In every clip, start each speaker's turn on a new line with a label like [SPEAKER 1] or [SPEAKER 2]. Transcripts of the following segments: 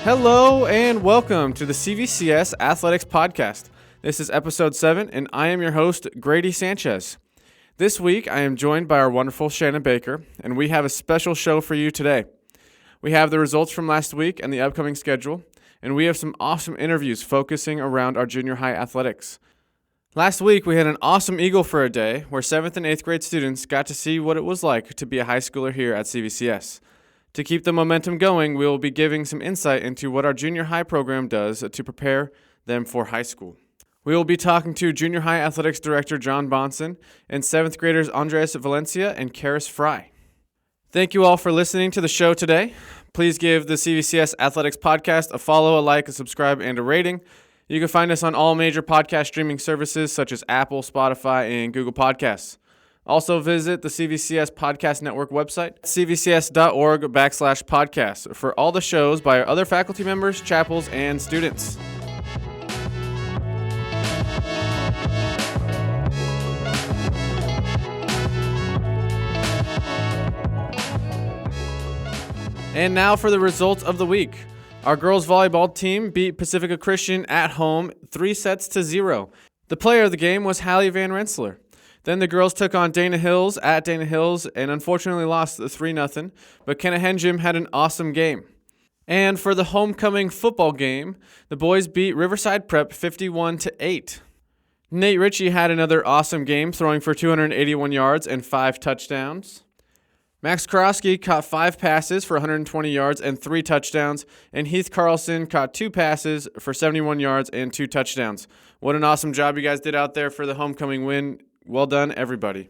[SPEAKER 1] Hello and welcome to the CVCS Athletics Podcast. This is episode 7 and I am your host, Grady Sanchez. This week I am joined by our wonderful Shannon Baker and we have a special show for you today. We have the results from last week and the upcoming schedule, and we have some awesome interviews focusing around our junior high athletics. Last week we had an awesome Eagle for a day where 7th and 8th grade students got to see what it was like to be a high schooler here at CVCS. To keep the momentum going, we will be giving some insight into what our junior high program does to prepare them for high school. We will be talking to junior high athletics director Jon Bahnsen and 7th graders Andrés Valencia and Carys. Thank you all for listening to the show today. Please give the CVCS Athletics Podcast a follow, a like, a subscribe, and a rating. You can find us on all major podcast streaming services such as Apple, Spotify, and Google Podcasts. Also visit the CVCS Podcast Network website, cvcs.org/podcast, for all the shows by our other faculty members, chapels, and students. And now for the results of the week. Our girls volleyball team beat Pacifica Christian at home 3-0. The player of the game was Hallie Van Rensselaer. Then the girls took on Dana Hills at Dana Hills and unfortunately lost 3-0, but Kennehenjim had an awesome game. And for the homecoming football game, the boys beat Riverside Prep 51-8. Nate Ritchie had another awesome game, throwing for 281 yards and 5 touchdowns. Max Karofsky caught 5 passes for 120 yards and 3 touchdowns, and Heath Carlson caught 2 passes for 71 yards and 2 touchdowns. What an awesome job you guys did out there for the homecoming win. Well done, everybody.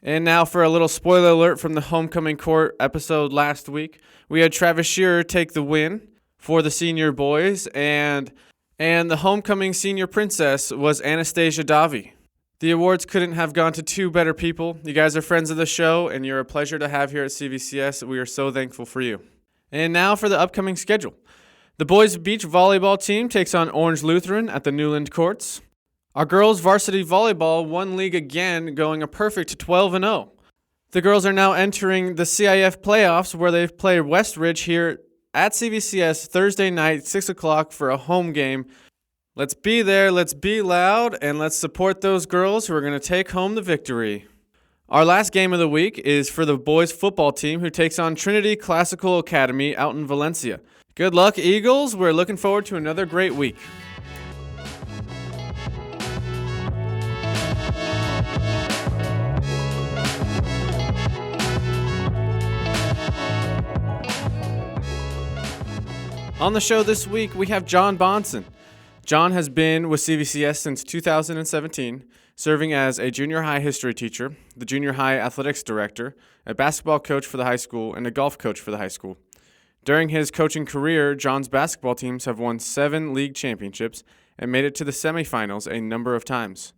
[SPEAKER 1] And now for a little spoiler alert from the homecoming court episode last week. We had Travis Shearer take the win for the senior boys, and the homecoming senior princess was Anastasia Davi. The awards couldn't have gone to 2 better people. You guys are friends of the show, and you're a pleasure to have here at CVCS. We are so thankful for you. And now for the upcoming schedule. The boys beach volleyball team takes on Orange Lutheran at the Newland courts. Our girls varsity volleyball won league again, going a perfect 12-0. The girls are now entering the CIF playoffs, where they play West Ridge here at CVCS Thursday night, 6 o'clock for a home game. Let's be there, let's be loud, and let's support those girls who are going to take home the victory. Our last game of the week is for the boys football team, who takes on Trinity Classical Academy out in Valencia. Good luck, Eagles. We're looking forward to another great week. On the show this week, we have Jon Bahnsen. Jon has been with CVCS since 2017, serving as a junior high history teacher, the junior high athletics director, a basketball coach for the high school, and a golf coach for the high school. During his coaching career, Jon's basketball teams have won 7 league championships and made it to the semifinals a number of times.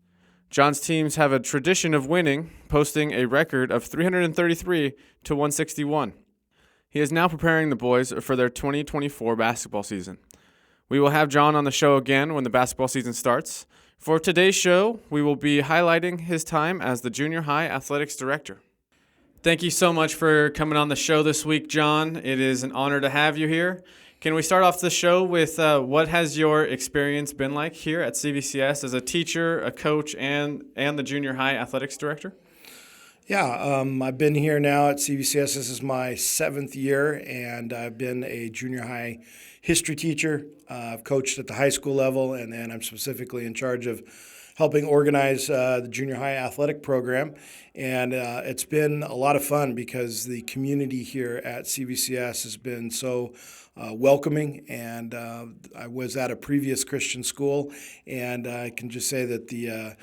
[SPEAKER 1] Jon's teams have a tradition of winning, posting a record of 333-161. He is now preparing the boys for their 2024 basketball season. We will have Jon on the show again when the basketball season starts. For today's show, we will be highlighting his time as the junior high athletics director. Thank you so much for coming on the show this week, Jon. It is an honor to have you here. Can we start off the show with what has your experience been like here at CVCS as a teacher, a coach, and the junior high athletics director?
[SPEAKER 2] Yeah, I've been here now at CVCS. This is my 7th year, and I've been a junior high history teacher. I've coached at the high school level, and then I'm specifically in charge of helping organize the junior high athletic program. And it's been a lot of fun because the community here at CVCS has been so welcoming. And I was at a previous Christian school, and I can just say that the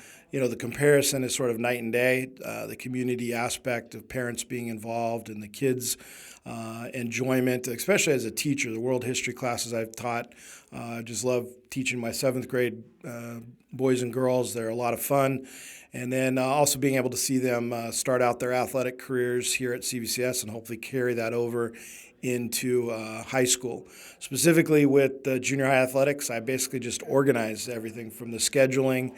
[SPEAKER 2] comparison is sort of night and day. The community aspect of parents being involved and the kids' enjoyment, especially as a teacher. The world history classes I've taught, I just love teaching my 7th grade boys and girls. They're a lot of fun. And then also being able to see them start out their athletic careers here at CVCS and hopefully carry that over into high school. Specifically with the junior high athletics, I basically just organized everything from the scheduling,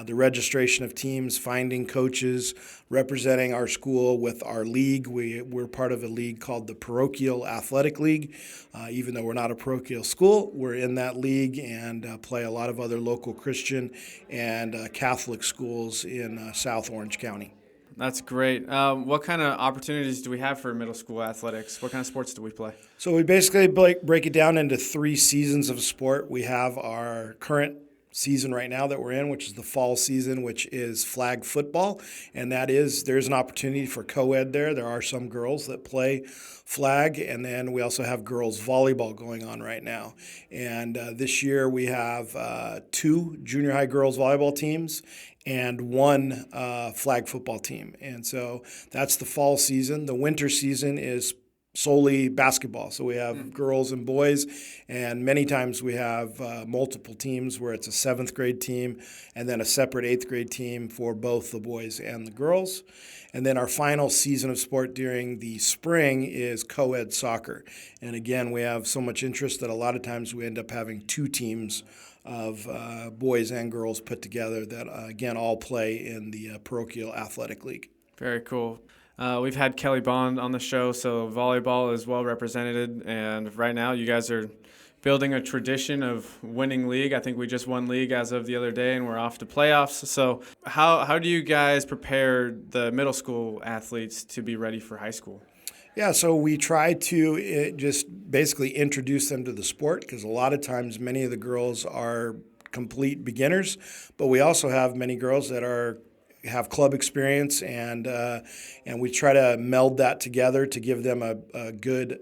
[SPEAKER 2] the registration of teams, finding coaches, representing our school with our league. We're part of a league called the Parochial Athletic League. Even though we're not a parochial school, we're in that league and play a lot of other local Christian and Catholic schools in South Orange County.
[SPEAKER 1] That's great. What kind of opportunities do we have for middle school athletics? What kind of sports do we play?
[SPEAKER 2] So we basically break it down into 3 seasons of sport. We have our current season right now that we're in, which is the fall season, which is flag football. And there's an opportunity for co-ed there. There are some girls that play flag, and then we also have girls volleyball going on right now. And this year we have 2 junior high girls volleyball teams and 1 flag football team. And so that's the fall season. The winter season is solely basketball. So we have girls and boys, and many times we have multiple teams where it's a 7th grade team and then a separate 8th grade team for both the boys and the girls. And then our final season of sport during the spring is co-ed soccer. And again, we have so much interest that a lot of times we end up having 2 teams of boys and girls put together that, again, all play in the Parochial Athletic League.
[SPEAKER 1] Very cool. We've had Kelly Bond on the show, so volleyball is well represented. And right now you guys are building a tradition of winning league. I think we just won league as of the other day, and we're off to playoffs. So how do you guys prepare the middle school athletes to be ready for high school?
[SPEAKER 2] Yeah, so we try to just basically introduce them to the sport, because a lot of times many of the girls are complete beginners, but we also have many girls that have club experience, and we try to meld that together to give them a good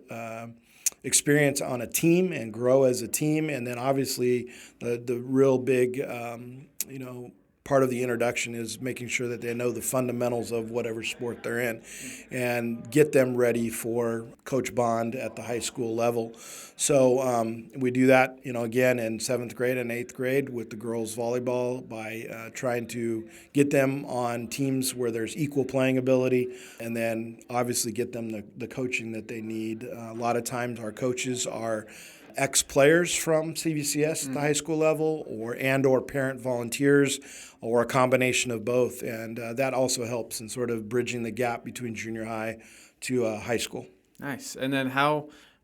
[SPEAKER 2] experience on a team and grow as a team. And then obviously the real big part of the introduction is making sure that they know the fundamentals of whatever sport they're in and get them ready for Coach Bond at the high school level. So we do that, again in 7th grade and 8th grade with the girls volleyball by trying to get them on teams where there's equal playing ability, and then obviously get them the coaching that they need. A lot of times our coaches are ex-players from CVCS at the high school level, or parent volunteers, or a combination of both, and that also helps in sort of bridging the gap between junior high to high school.
[SPEAKER 1] Nice. And then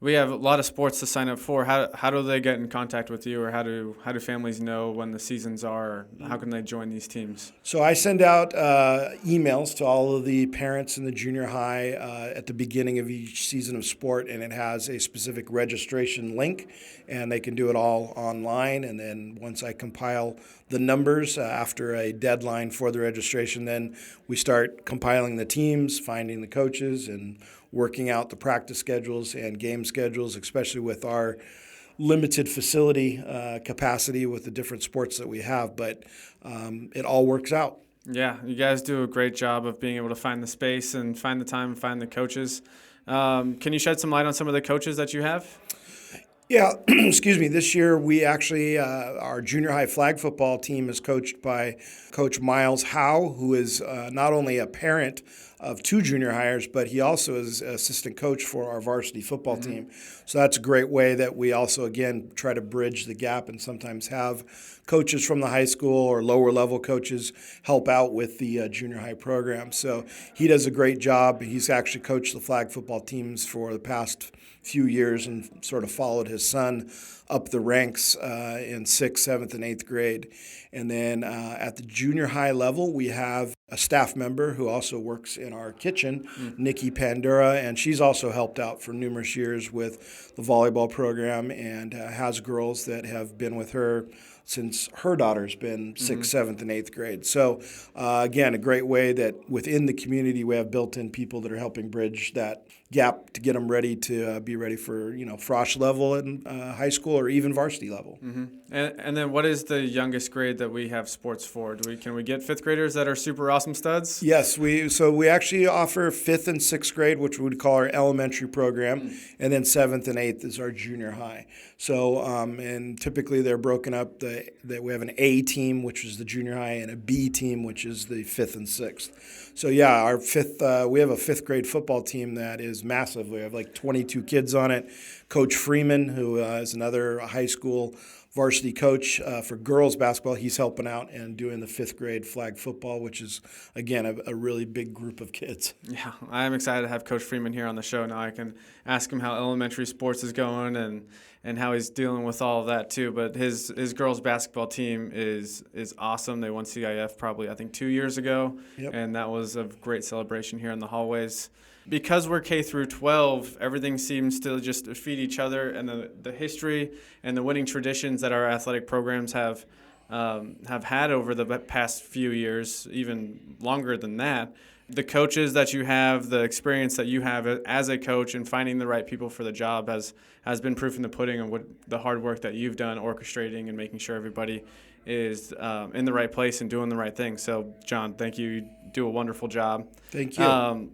[SPEAKER 1] we have a lot of sports to sign up for. How do they get in contact with you, or how do families know when the seasons are? Or how can they join these teams?
[SPEAKER 2] So I send out emails to all of the parents in the junior high at the beginning of each season of sport, and it has a specific registration link, and they can do it all online. And then once I compile the numbers after a deadline for the registration, then we start compiling the teams, finding the coaches, and working out the practice schedules and game schedules, especially with our limited facility capacity with the different sports that we have. But it all works out.
[SPEAKER 1] Yeah, you guys do a great job of being able to find the space and find the time and find the coaches. Can you shed some light on some of the coaches that you have?
[SPEAKER 2] Yeah, excuse me. This year we actually, our junior high flag football team is coached by Coach Miles Howe, who is not only a parent of 2 junior hires, but he also is assistant coach for our varsity football team. So that's a great way that we also, again, try to bridge the gap and sometimes have coaches from the high school or lower level coaches help out with the junior high program. So he does a great job. He's actually coached the flag football teams for the past few years and sort of followed his son up the ranks in 6th, 7th, and 8th grade. And then at the junior high level, we have a staff member who also works in our kitchen, Nikki Pandura, and she's also helped out for numerous years with the volleyball program and has girls that have been with her since her daughter's been 6th, 7th, and 8th grade. So, again, a great way that within the community we have built-in people that are helping bridge that gap to get them ready to be ready for, Frosh level in high school or even varsity level.
[SPEAKER 1] And then what is the youngest grade that we have sports for? Can we get 5th graders that are super awesome studs?
[SPEAKER 2] Yes, we actually offer 5th and 6th grade, which we would call our elementary program, and then 7th and 8th is our junior high. So, and typically they're broken up. The that we have an A team, which is the junior high, and a B team, which is the 5th and 6th. So yeah, we have a 5th grade football team that is massive. We have like 22 kids on it. Coach Freeman, who is another high school varsity coach for girls basketball, he's helping out and doing the 5th grade flag football, which is, again, a really big group of kids.
[SPEAKER 1] Yeah, I'm excited to have Coach Freeman here on the show. Now I can ask him how elementary sports is going and how he's dealing with all of that too. But his girls basketball team is awesome. They won CIF probably, I think, 2 years ago,
[SPEAKER 2] Yep.
[SPEAKER 1] And that was a great celebration here in the hallways. Because we're K through 12, everything seems to just feed each other, and the history and the winning traditions that our athletic programs have had over the past few years, even longer than that. The coaches that you have, the experience that you have as a coach, and finding the right people for the job has been proof in the pudding of what the hard work that you've done orchestrating and making sure everybody is in the right place and doing the right thing. So, Jon, thank you. You do a wonderful job.
[SPEAKER 2] Thank you.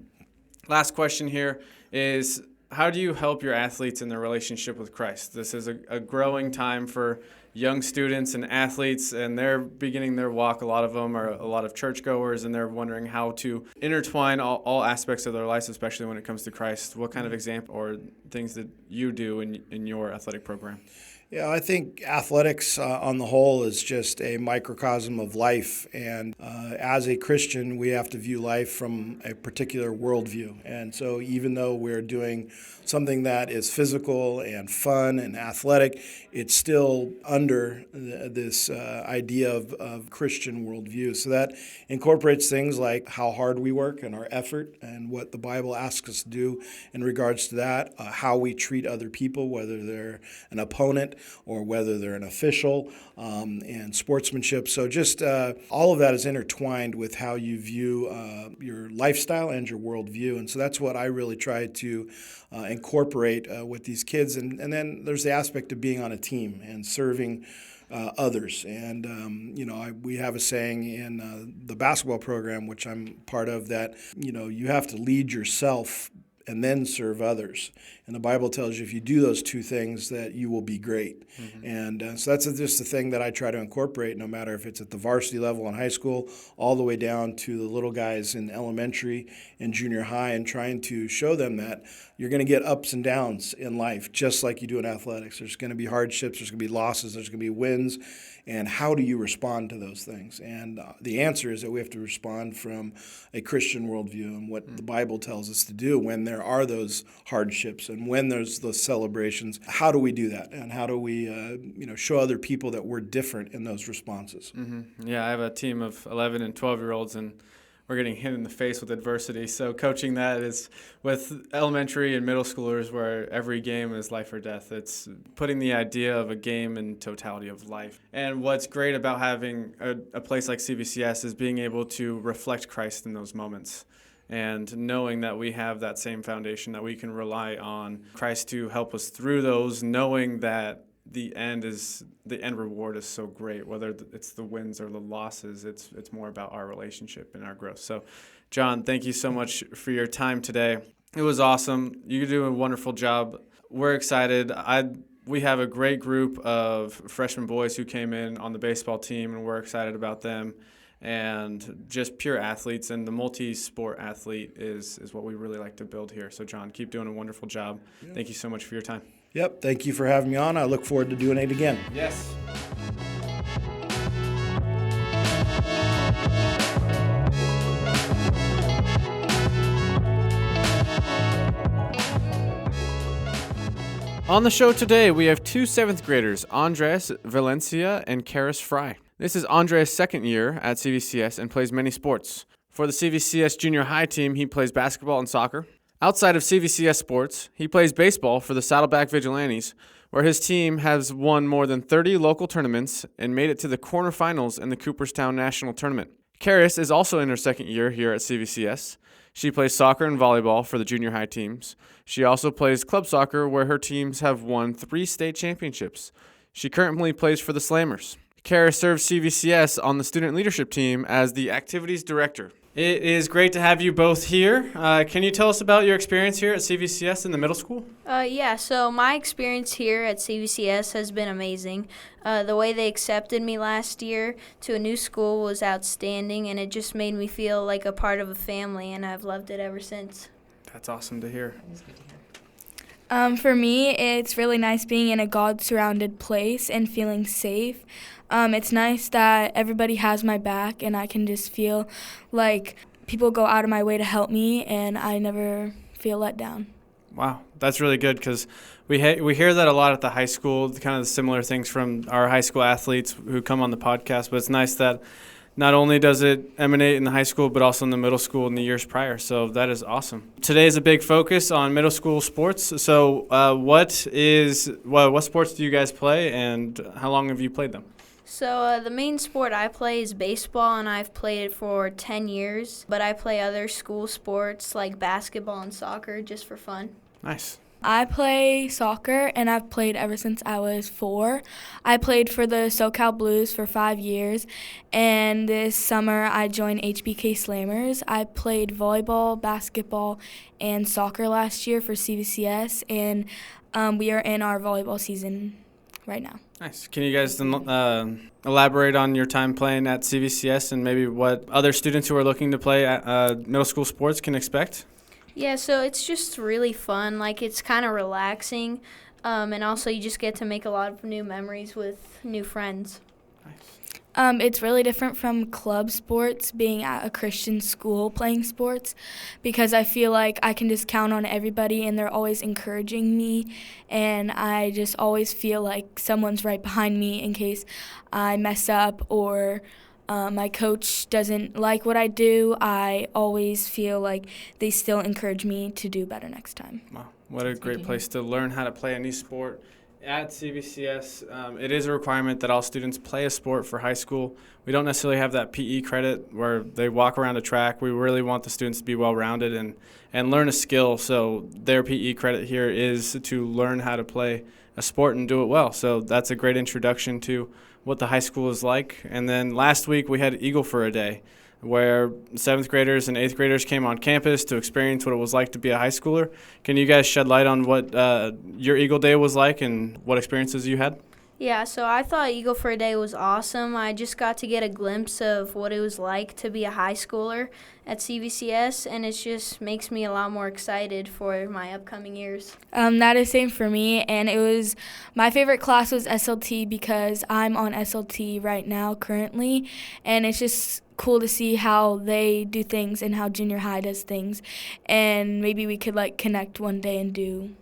[SPEAKER 1] Last question here is, how do you help your athletes in their relationship with Christ? This is a growing time for young students and athletes, and they're beginning their walk. A lot of them are a lot of churchgoers, and they're wondering how to intertwine all aspects of their lives, especially when it comes to Christ. What kind of example or things that you do in your athletic program?
[SPEAKER 2] Yeah, I think athletics on the whole is just a microcosm of life. And as a Christian, we have to view life from a particular worldview. And so even though we're doing something that is physical and fun and athletic, it's still under this idea of Christian worldview. So that incorporates things like how hard we work and our effort and what the Bible asks us to do in regards to that, how we treat other people, whether they're an opponent or whether they're an official, and sportsmanship. So just all of that is intertwined with how you view your lifestyle and your worldview. And so that's what I really try to incorporate with these kids. And then there's the aspect of being on a team and serving others. And, we have a saying in the basketball program, which I'm part of, that, you have to lead yourself and then serve others. And the Bible tells you if you do those two things that you will be great. Mm-hmm. And so that's just the thing that I try to incorporate, no matter if it's at the varsity level in high school, all the way down to the little guys in elementary and junior high, and trying to show them that you're going to get ups and downs in life, just like you do in athletics. There's going to be hardships, there's going to be losses, there's going to be wins. And how do you respond to those things? And the answer is that we have to respond from a Christian worldview and what the Bible tells us to do when there are those hardships and when there's those celebrations. How do we do that? And how do we show other people that we're different in those responses?
[SPEAKER 1] Mm-hmm. Yeah, I have a team of 11 and 12-year-olds, and we're getting hit in the face with adversity. So coaching that is with elementary and middle schoolers, where every game is life or death. It's putting the idea of a game in totality of life. And what's great about having a place like CVCS is being able to reflect Christ in those moments, and knowing that we have that same foundation, that we can rely on Christ to help us through those, knowing that the end reward is so great. Whether it's the wins or the losses, it's more about our relationship and our growth. So, Jon, thank you so much for your time today. It was awesome. You do a wonderful job. We're excited. We have a great group of freshman boys who came in on the baseball team, and we're excited about them. And just pure athletes, and the multi-sport athlete is what we really like to build here. So, Jon, keep doing a wonderful job. Yeah. Thank you so much for your time.
[SPEAKER 2] Yep, thank you for having me on. I look forward to doing it again.
[SPEAKER 1] Yes. On the show today, we have two 7th graders, Andrés Valencia and Carys Fry. This is Andrés' second year at CVCS and plays many sports. For the CVCS junior high team, he plays basketball and soccer. Outside of CVCS sports, he plays baseball for the Saddleback Vigilantes, where his team has won more than 30 local tournaments and made it to the quarterfinals in the Cooperstown National Tournament. Carys is also in her second year here at CVCS. She plays soccer and volleyball for the junior high teams. She also plays club soccer, where her teams have won 3 state championships. She currently plays for the Slammers. Carys serves CVCS on the student leadership team as the activities director. It is great to have you both here. Can you tell us about your experience here at CVCS in the middle school?
[SPEAKER 3] So my experience here at CVCS has been amazing. The way they accepted me last year to a new school was outstanding, and it just made me feel like a part of a family, and I've loved it ever since.
[SPEAKER 1] That's awesome to hear.
[SPEAKER 4] For me, it's really nice being in a God-surrounded place and feeling safe. It's nice that everybody has my back, and I can just feel like people go out of my way to help me, and I never feel let down.
[SPEAKER 1] Wow, that's really good because we hear that a lot at the high school, kind of the similar things from our high school athletes who come on the podcast, but it's nice that not only does it emanate in the high school, but also in the middle school in the years prior. So that is awesome. Today is a big focus on middle school sports. So what sports do you guys play, and how long have you played them?
[SPEAKER 3] So the main sport I play is baseball, and I've played it for 10 years. But I play other school sports like basketball and soccer just for fun.
[SPEAKER 1] Nice.
[SPEAKER 4] I play soccer, and I've played ever since I was 4. I played for the SoCal Blues for 5 years, and this summer I joined HBK Slammers. I played volleyball, basketball, and soccer last year for CVCS, and we are in our volleyball season right now.
[SPEAKER 1] Nice. Can you guys elaborate on your time playing at CVCS and maybe what other students who are looking to play at middle school sports can expect?
[SPEAKER 3] Yeah, so it's just really fun. Like, it's kind of relaxing, and also you just get to make a lot of new memories with new friends.
[SPEAKER 1] Nice.
[SPEAKER 4] It's really different from club sports, being at a Christian school playing sports, because I feel like I can just count on everybody and they're always encouraging me, and I just always feel like someone's right behind me in case I mess up or my coach doesn't like what I do. I always feel like they still encourage me to do better next time.
[SPEAKER 1] Wow, what a great place to learn how to play any sport. At CVCS, it is a requirement that all students play a sport for high school. We don't necessarily have that PE credit where they walk around a track. We really want the students to be well-rounded and learn a skill. So their PE credit here is to learn how to play a sport and do it well. So that's a great introduction to what the high school is like. And then last week we had Eagle for a Day, where 7th graders and 8th graders came on campus to experience what it was like to be a high schooler. Can you guys shed light on what your Eagle Day was like and what experiences you had?
[SPEAKER 3] Yeah, so I thought Eagle for a Day was awesome. I just got to get a glimpse of what it was like to be a high schooler at CVCS, and it just makes me a lot more excited for my upcoming years.
[SPEAKER 4] That is same for me, and my favorite class was SLT because I'm on SLT right now currently, and it's just cool to see how they do things and how junior high does things, and maybe we could connect one day and do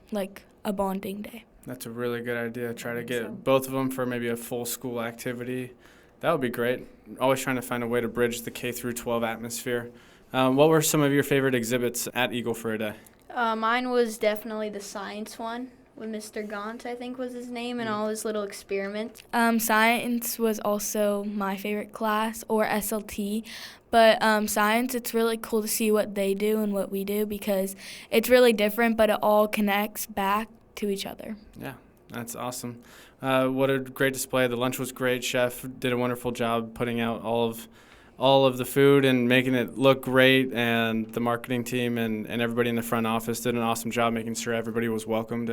[SPEAKER 4] a bonding day.
[SPEAKER 1] That's a really good idea. Try to get both of them for maybe a full school activity. That would be great. Always trying to find a way to bridge the K through 12 atmosphere. What were some of your favorite exhibits at Eagle for a Day?
[SPEAKER 3] Mine was definitely the science one with Mr. Gaunt, I think was his name, and all his little experiments.
[SPEAKER 4] Science was also my favorite class, or SLT. But science, it's really cool to see what they do and what we do because it's really different, but it all connects back to each other.
[SPEAKER 1] Yeah, that's awesome. What a great display. The lunch was great. Chef did a wonderful job putting out all of the food and making it look great, and the marketing team and everybody in the front office did an awesome job making sure everybody was welcomed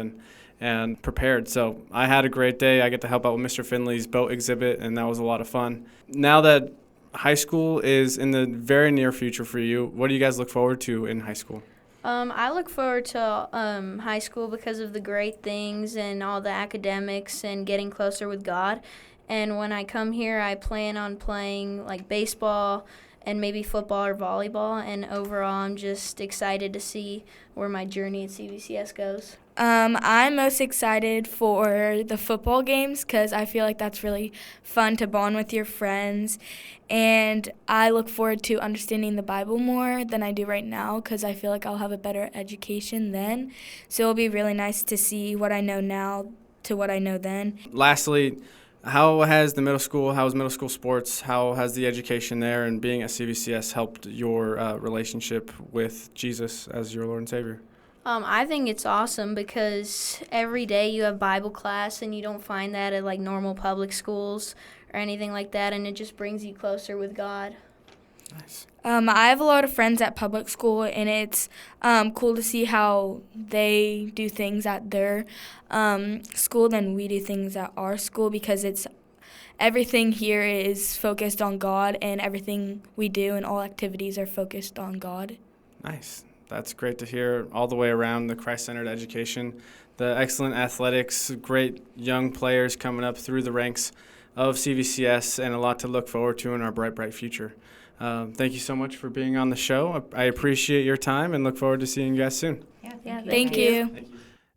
[SPEAKER 1] and prepared. So I had a great day. I get to help out with Mr. Finley's boat exhibit, and that was a lot of fun. Now that high school is in the very near future for you, what do you guys look forward to in high school?
[SPEAKER 3] I look forward to high school because of the great things and all the academics and getting closer with God. And when I come here, I plan on playing baseball and maybe football or volleyball. And overall, I'm just excited to see where my journey at CVCS goes.
[SPEAKER 4] I'm most excited for the football games because I feel like that's really fun to bond with your friends. And I look forward to understanding the Bible more than I do right now because I feel like I'll have a better education then. So it'll be really nice to see what I know now to what I know then.
[SPEAKER 1] Lastly, how has middle school sports, how has the education there and being at CVCS helped your relationship with Jesus as your Lord and Savior?
[SPEAKER 3] I think it's awesome because every day you have Bible class and you don't find that at normal public schools or anything like that, and it just brings you closer with God.
[SPEAKER 1] Nice.
[SPEAKER 4] I have a lot of friends at public school, and it's cool to see how they do things at their school than we do things at our school, because everything here is focused on God, and everything we do and all activities are focused on God.
[SPEAKER 1] Nice. That's great to hear all the way around, the Christ-centered education, the excellent athletics, great young players coming up through the ranks of CVCS, and a lot to look forward to in our bright future. Thank you so much for being on the show. I appreciate your time and look forward to seeing you guys soon.
[SPEAKER 4] Thank you.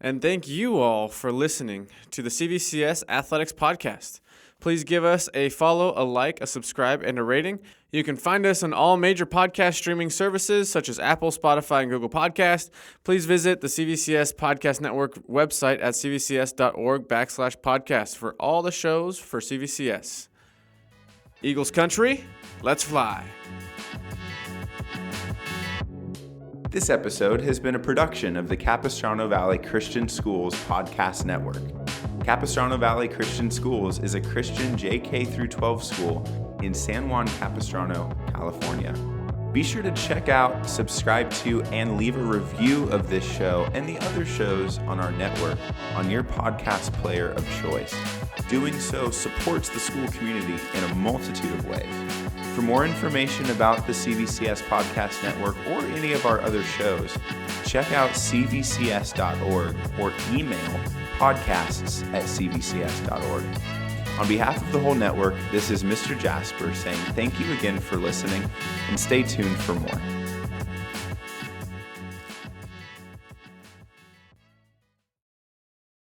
[SPEAKER 1] And thank you all for listening to the CVCS Athletics Podcast. Please give us a follow, a like, a subscribe, and a rating. You can find us on all major podcast streaming services such as Apple, Spotify, and Google Podcast. Please visit the CVCS Podcast Network website at cvcs.org/podcast for all the shows for CVCS. Eagles Country, let's fly.
[SPEAKER 5] This episode has been a production of the Capistrano Valley Christian Schools Podcast Network. Capistrano Valley Christian Schools is a Christian JK-12 school in San Juan Capistrano, California. Be sure to check out, subscribe to, and leave a review of this show and the other shows on our network on your podcast player of choice. Doing so supports the school community in a multitude of ways. For more information about the CVCS Podcast Network or any of our other shows, check out cvcs.org or email podcasts@cvcs.org. On behalf of the whole network, this is Mr. Jasper saying thank you again for listening, and stay tuned for more.